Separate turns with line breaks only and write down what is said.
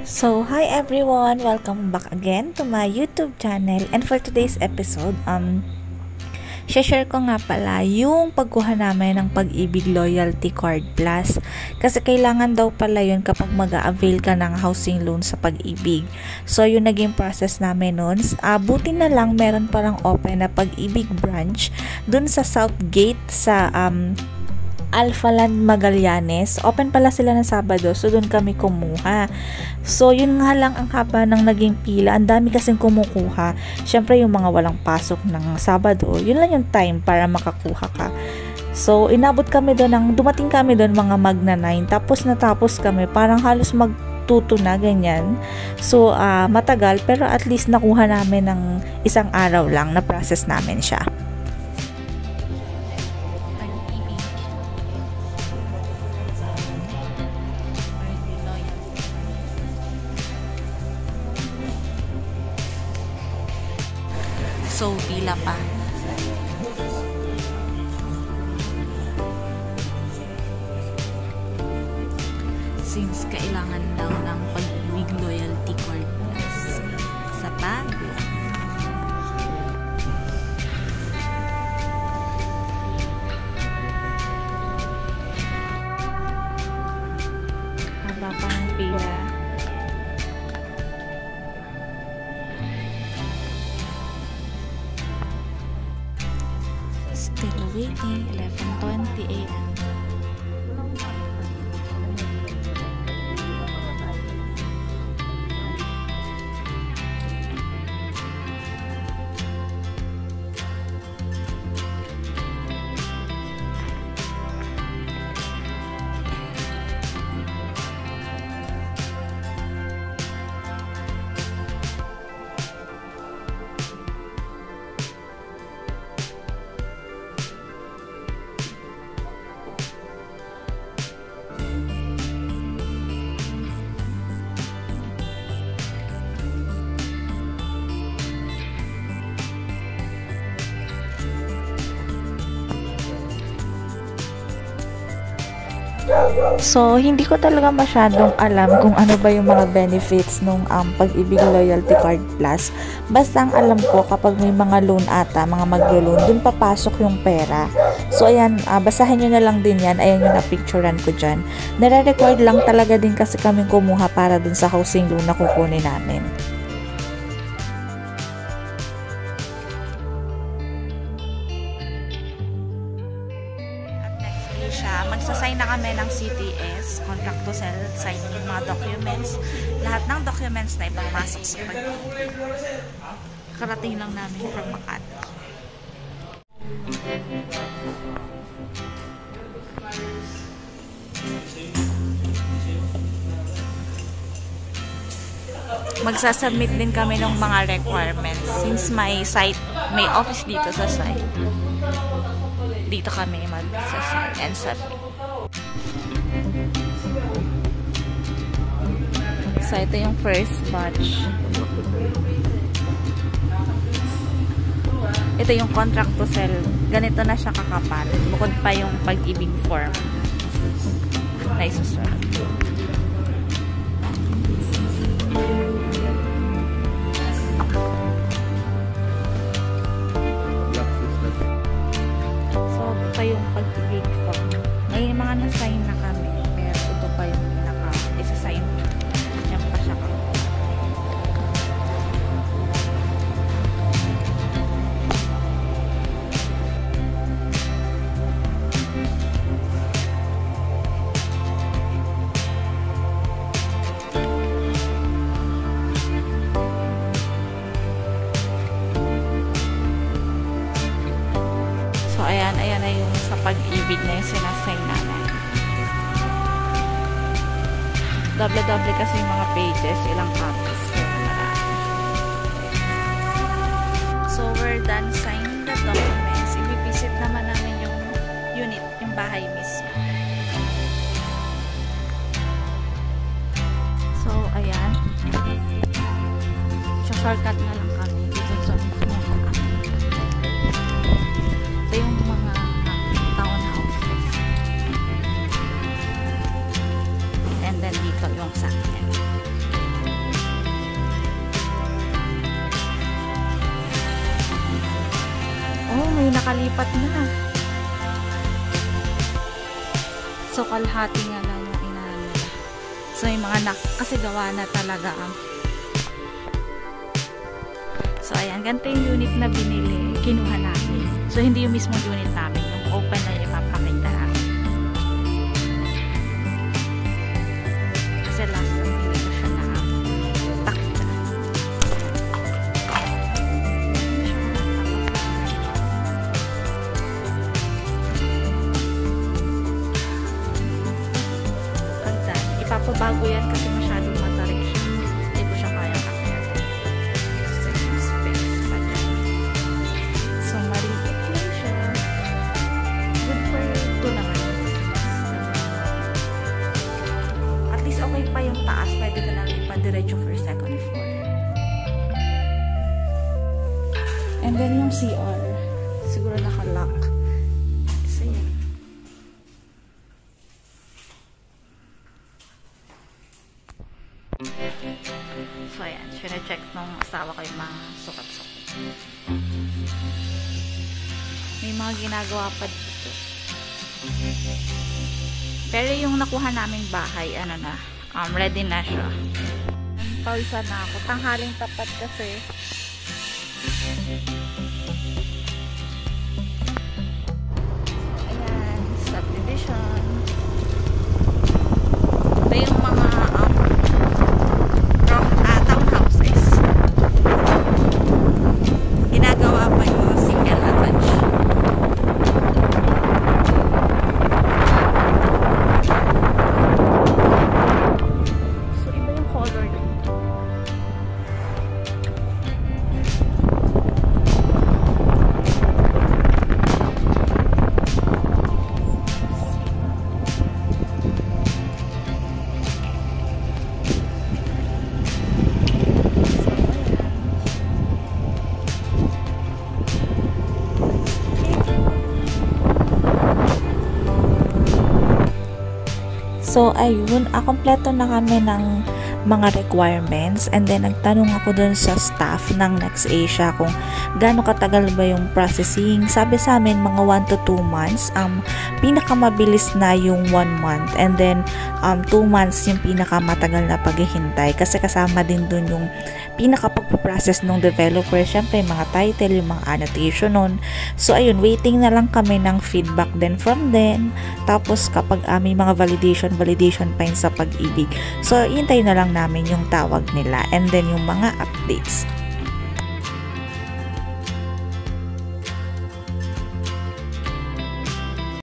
So, hi everyone! Welcome back again to my YouTube channel. And for today's episode, share ko nga pala yung pagkuha namin ng Pag-ibig Loyalty Card Plus. Kasi kailangan daw pala yun kapag mag-a-avail ka ng housing loan sa Pag-ibig. So, yung naging process namin nun. Buti na lang meron parang open na Pag-ibig branch dun sa Southgate sa Alphaland Magallanes. Open pala sila ng Sabado, so doon kami kumuha. So yun nga lang ang haba ng naging pila, ang dami kasing kumukuha. Syempre yung mga walang pasok ng Sabado, yun lang yung time para makakuha ka. So inabot kami doon, dumating kami doon mga magna 9, tapos natapos kami, parang halos magtuto na ganyan. So matagal, pero at least nakuha namin ng isang araw lang, na process namin siya. So, pila pa. Since kailangan daw ng Pag-ibig Loyalty Card Plus sa Bago. Haba pa ng pila. Still waiting, 11:20 AM. So, hindi ko talaga masyadong alam kung ano ba yung mga benefits nung Pag-ibig Loyalty Card Plus. Basta ang alam ko, kapag may mga loan ata, mga maglo-loan, dun papasok yung pera. So, ayan, basahin nyo na lang din yan. Ayan yung na-picturean ko dyan. Nare-record lang talaga din kasi kaming kumuha para dun sa housing loan na kukunin namin. Magsasign na kami ng CTS, contract to sell, sign yung mga documents. Lahat ng documents na ipapasok sa Pag-ibig. Karating lang namin from Makati. Magsasubmit din kami ng mga requirements. Since may site, may office dito sa site. Dito kami mag-sign and submit. So, ito yung first batch. Ito yung contract to sell. Ganito na siya kakapal. Bukod pa yung Pag-ibig form na isusunod. Yung Pag-ibig form. May mga na-sign na kami, pero ito pa yung isa-sign. Yan pa siya kami. So, ayan na yung sa Pag-ibig na yung sinasign namin. Doble-doble kasi yung mga pages, ilang copies. Kaya marami. So, we're done signing the documents. I-visit naman namin yung unit, yung bahay mismo. So, ayan. Shortcut na lang kami dito sa mismo. Ito yung mga townhouses. And then dito yung sa akin. nakalipat na. So, kalahati nga lang yung inahan nila. So, yung mga kasi gawa na talaga ang so, ayan, ganito yung unit na binili, kinuha namin. So, hindi yung mismo unit namin, yung open na yung ipapakita namin. Kasi last time, hindi ko siya nakapakita. Ganda. Ipapabago yan kasi masyadong matarik siya. Hindi ko siya kaya kakaya. Okay pa yung taas, pwede ka lang ipadiretso for second floor. And then yung CR, siguro naka-lock. So, yan. So, ayan. Sine-check nung asawa ko yung mga sukat-sukat. May mga ginagawa pa dito. Pero yung nakuha naming bahay, ano na, ready na siya. Pausa na ako. Tanghaling tapat kasi. Ayan, subdivision. Ito yung mga townhouses. Ginagawa pa yung single attached. So, ayun, kompleto na kami ng mga requirements and then nagtanong ako dun sa staff ng NextAsia kung gaano katagal ba yung processing. Sabi sa amin mga 1 to 2 months. Pinakamabilis na yung 1 month and then 2 months yung pinakamatagal na paghihintay kasi kasama din dun yung pinakapagpaprocess ng developer, syempre mga title, yung mga annotation nun. So ayun, waiting na lang kami ng feedback then from them. Tapos kapag may mga validation pa yun sa Pag-ibig. So hintay na lang namin yung tawag nila and then yung mga updates.